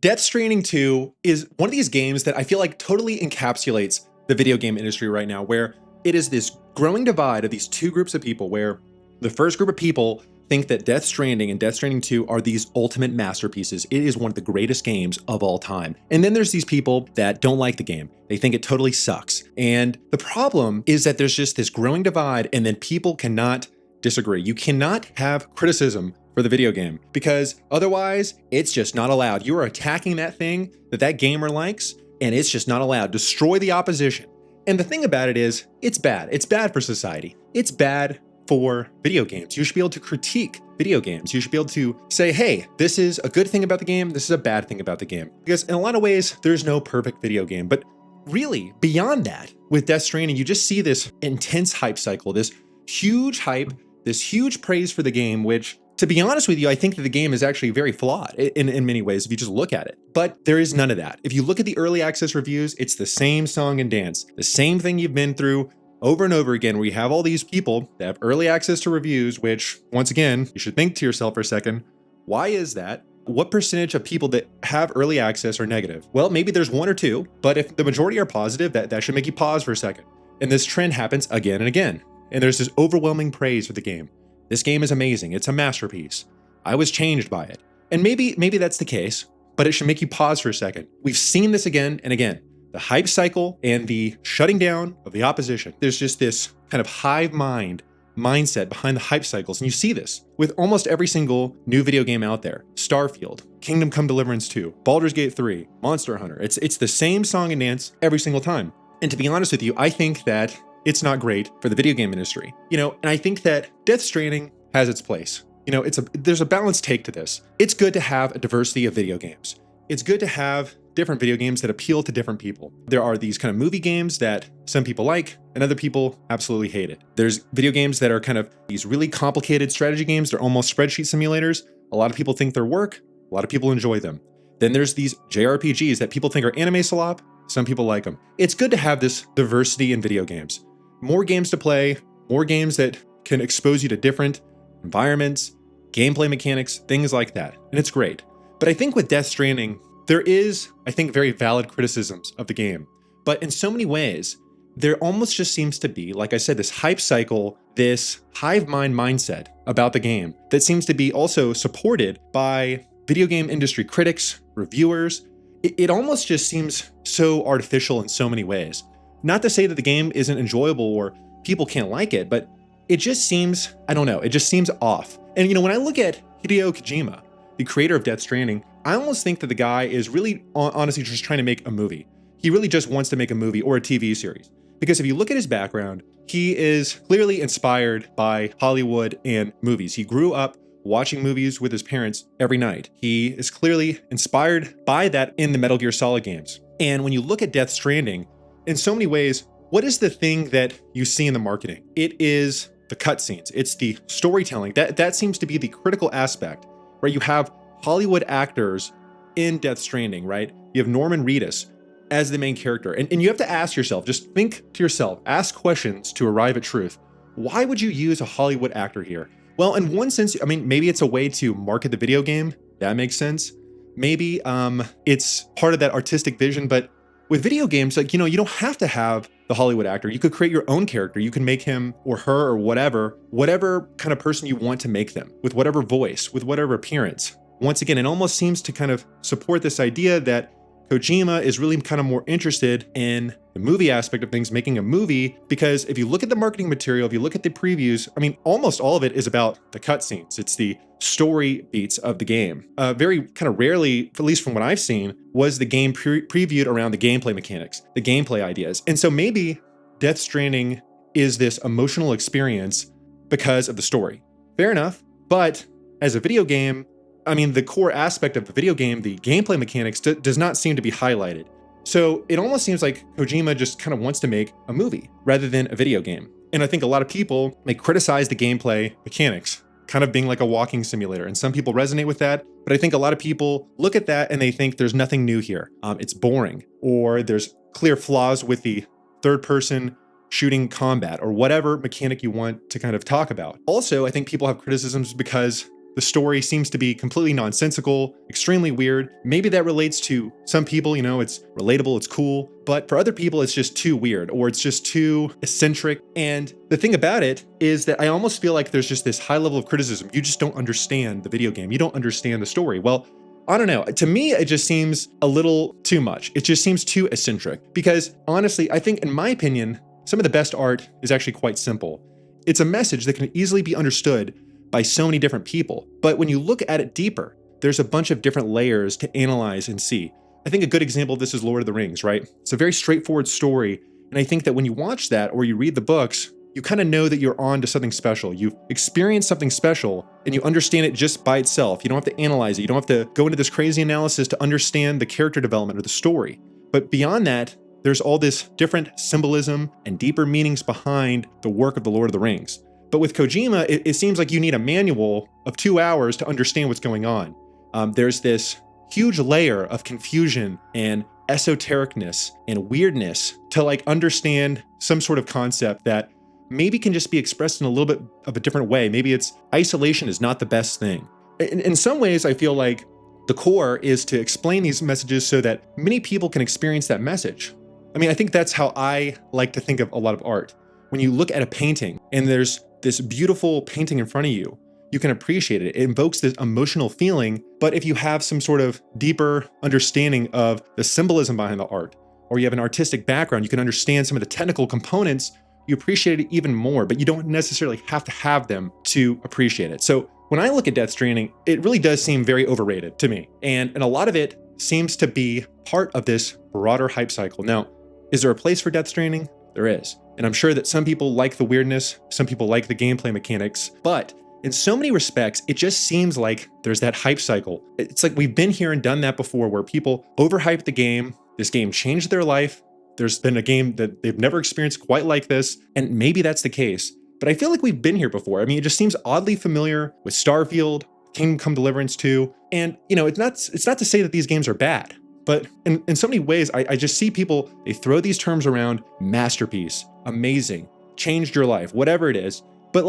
Death Stranding 2 is one of these games that I feel like totally encapsulates the video game industry right now, where it is this growing divide of these two groups of people, where the first group of people think that Death Stranding and Death Stranding 2 are these ultimate masterpieces. It is one of the greatest games of all time. And then there's these people that don't like the game. They think it totally sucks. And the problem is that there's just this growing divide, and then people cannot disagree. You cannot have criticism for the video game, because otherwise it's just not allowed. You are attacking that thing that gamer likes, and it's just not allowed. Destroy the opposition. And the thing about it is, it's bad. It's bad for society. It's bad for video games. You should be able to critique video games. You should be able to say, hey, this is a good thing about the game. This is a bad thing about the game. Because in a lot of ways, there's no perfect video game. But really, beyond that, with Death Stranding, you just see this intense hype cycle, this huge hype, this huge praise for the game, which, to be honest with you, I think that the game is actually very flawed in many ways if you just look at it. But there is none of that. If you look at the early access reviews, it's the same song and dance, the same thing you've been through over and over again, where you have all these people that have early access to reviews, which, once again, you should think to yourself for a second, why is that? What percentage of people that have early access are negative? Well, maybe there's one or two, but if the majority are positive, that should make you pause for a second. And this trend happens again and again. And there's this overwhelming praise for the game. This game is amazing. It's a masterpiece. I was changed by it. And maybe that's the case, but it should make you pause for a second. We've seen this again and again. The hype cycle and the shutting down of the opposition. There's just this kind of hive mind mindset behind the hype cycles. And you see this with almost every single new video game out there. Starfield, Kingdom Come Deliverance 2, Baldur's Gate 3, Monster Hunter. It's the same song and dance every single time. And to be honest with you, I think that it's not great for the video game industry. And I think that Death Stranding has its place. There's a balanced take to this. It's good to have a diversity of video games. It's good to have different video games that appeal to different people. There are these kind of movie games that some people like and other people absolutely hate it. There's video games that are kind of these really complicated strategy games. They're almost spreadsheet simulators. A lot of people think they're work. A lot of people enjoy them. Then there's these JRPGs that people think are anime slop. Some people like them. It's good to have this diversity in video games. More games to play, more games that can expose you to different environments, gameplay mechanics, things like that. And it's great. But I think with Death Stranding, there is, I think, very valid criticisms of the game. But in so many ways, there almost just seems to be, like I said, this hype cycle, this hive mind mindset about the game that seems to be also supported by video game industry critics, reviewers. It almost just seems so artificial in so many ways. Not to say that the game isn't enjoyable or people can't like it, but it just seems, I don't know, it just seems off. And when I look at Hideo Kojima, the creator of Death Stranding, I almost think that the guy is really honestly just trying to make a movie. He really just wants to make a movie or a TV series. Because if you look at his background, he is clearly inspired by Hollywood and movies. He grew up watching movies with his parents every night. He is clearly inspired by that in the Metal Gear Solid games. And when you look at Death Stranding, in so many ways, what is the thing that you see in the marketing? It is the cutscenes. It's the storytelling. That seems to be the critical aspect, right? You have Hollywood actors in Death Stranding, right? You have Norman Reedus as the main character. And you have to ask yourself, just think to yourself, ask questions to arrive at truth. Why would you use a Hollywood actor here? Well, in one sense, I mean, maybe it's a way to market the video game. That makes sense. Maybe it's part of that artistic vision, but with video games, like, you don't have to have the Hollywood actor. You could create your own character. You can make him or her or whatever kind of person you want to make them, with whatever voice, with whatever appearance. Once again, it almost seems to kind of support this idea that Kojima is really kind of more interested in the movie aspect of things, making a movie, because if you look at the marketing material, if you look at the previews, I mean, almost all of it is about the cutscenes. It's the story beats of the game. Very kind of rarely, at least from what I've seen, was the game previewed around the gameplay mechanics, the gameplay ideas. And so maybe Death Stranding is this emotional experience because of the story. Fair enough. But as a video game, I mean, the core aspect of the video game, the gameplay mechanics, does not seem to be highlighted. So it almost seems like Kojima just kind of wants to make a movie rather than a video game. And I think a lot of people may criticize the gameplay mechanics, kind of being like a walking simulator. And some people resonate with that. But I think a lot of people look at that and they think there's nothing new here. It's boring, or there's clear flaws with the third person shooting combat, or whatever mechanic you want to kind of talk about. Also, I think people have criticisms because the story seems to be completely nonsensical, extremely weird. Maybe that relates to some people, it's relatable, it's cool, but for other people, it's just too weird or it's just too eccentric. And the thing about it is that I almost feel like there's just this high level of criticism. You just don't understand the video game. You don't understand the story. Well, I don't know. To me, it just seems a little too much. It just seems too eccentric because honestly, I think in my opinion, some of the best art is actually quite simple. It's a message that can easily be understood by so many different people. But when you look at it deeper, there's a bunch of different layers to analyze and see. I think a good example of this is Lord of the Rings, right? It's a very straightforward story. And I think that when you watch that or you read the books, you kind of know that you're on to something special. You've experienced something special and you understand it just by itself. You don't have to analyze it. You don't have to go into this crazy analysis to understand the character development or the story. But beyond that, there's all this different symbolism and deeper meanings behind the work of the Lord of the Rings. But with Kojima, it seems like you need a manual of 2 hours to understand what's going on. There's this huge layer of confusion and esotericness and weirdness to understand some sort of concept that maybe can just be expressed in a little bit of a different way. Maybe it's isolation is not the best thing. In some ways, I feel like the core is to explain these messages so that many people can experience that message. I mean, I think that's how I like to think of a lot of art. When you look at a painting and there's this beautiful painting in front of you, you can appreciate it. It invokes this emotional feeling, but if you have some sort of deeper understanding of the symbolism behind the art, or you have an artistic background, you can understand some of the technical components, you appreciate it even more, but you don't necessarily have to have them to appreciate it. So when I look at Death Stranding, it really does seem very overrated to me. And a lot of it seems to be part of this broader hype cycle. Now, is there a place for Death Stranding? There is. And I'm sure that some people like the weirdness, some people like the gameplay mechanics, but in so many respects, it just seems like there's that hype cycle. It's like we've been here and done that before where people overhype the game, this game changed their life, there's been a game that they've never experienced quite like this, and maybe that's the case. But I feel like we've been here before. I mean, it just seems oddly familiar with Starfield, Kingdom Come Deliverance 2, and it's not to say that these games are bad, but in so many ways, I just see people, they throw these terms around, masterpiece, amazing, changed your life, whatever it is. But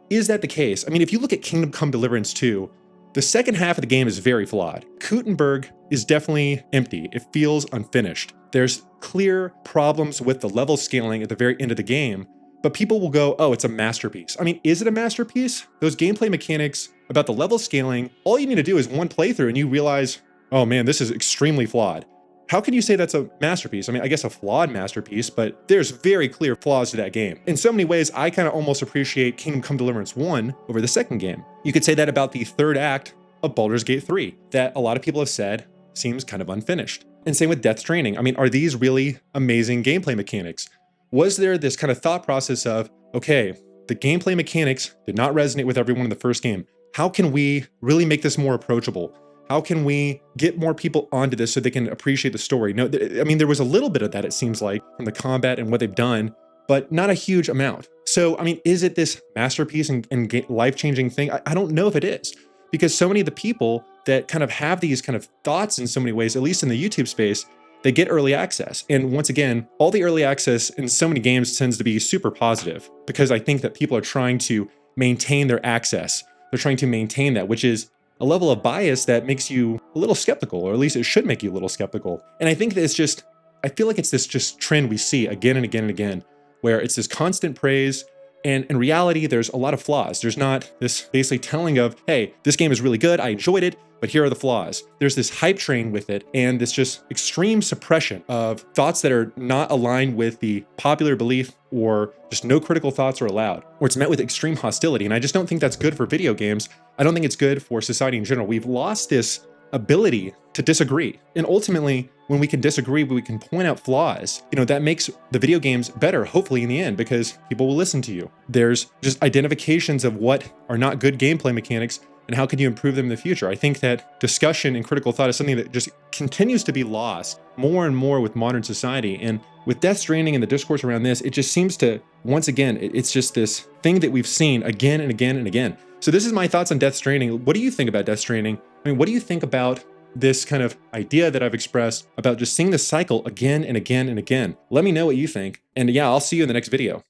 is that the case? I mean, if you look at Kingdom Come Deliverance 2, the second half of the game is very flawed. Gutenberg is definitely empty. It feels unfinished. There's clear problems with the level scaling at the very end of the game, but people will go, oh, it's a masterpiece. I mean, is it a masterpiece? Those gameplay mechanics about the level scaling, all you need to do is one playthrough and you realize, oh man, this is extremely flawed. How can you say that's a masterpiece? I mean, I guess a flawed masterpiece, but there's very clear flaws to that game. In so many ways, I kind of almost appreciate Kingdom Come Deliverance 1 over the second game. You could say that about the third act of Baldur's Gate 3, that a lot of people have said seems kind of unfinished. And same with Death Stranding. I mean, are these really amazing gameplay mechanics? Was there this kind of thought process of, okay, the gameplay mechanics did not resonate with everyone in the first game. How can we really make this more approachable? How can we get more people onto this so they can appreciate the story? No, I mean, there was a little bit of that, it seems like, from the combat and what they've done, but not a huge amount. So, I mean, is it this masterpiece and life-changing thing? I don't know if it is, because so many of the people that kind of have these kind of thoughts in so many ways, at least in the YouTube space, they get early access. And once again, all the early access in so many games tends to be super positive because I think that people are trying to maintain their access. They're trying to maintain that, which is a level of bias that makes you a little skeptical, or at least it should make you a little skeptical. And I think that I feel like it's this just trend we see again and again and again, where it's this constant praise. And in reality, there's a lot of flaws. There's not this basically telling of, hey, this game is really good, I enjoyed it, but here are the flaws. There's this hype train with it and this just extreme suppression of thoughts that are not aligned with the popular belief, or just no critical thoughts are allowed, or it's met with extreme hostility. And I just don't think that's good for video games. I don't think it's good for society in general. We've lost this ability to disagree. And ultimately, when we can disagree, we can point out flaws, that makes the video games better, hopefully in the end, because people will listen to you. There's just identifications of what are not good gameplay mechanics and how can you improve them in the future. I think that discussion and critical thought is something that just continues to be lost more and more with modern society. And with Death Stranding and the discourse around this, it just seems to, once again, it's just this thing that we've seen again and again and again. So this is my thoughts on Death Stranding. What do you think about Death Stranding? I mean, what do you think about this kind of idea that I've expressed about just seeing this cycle again and again and again? Let me know what you think. And yeah, I'll see you in the next video.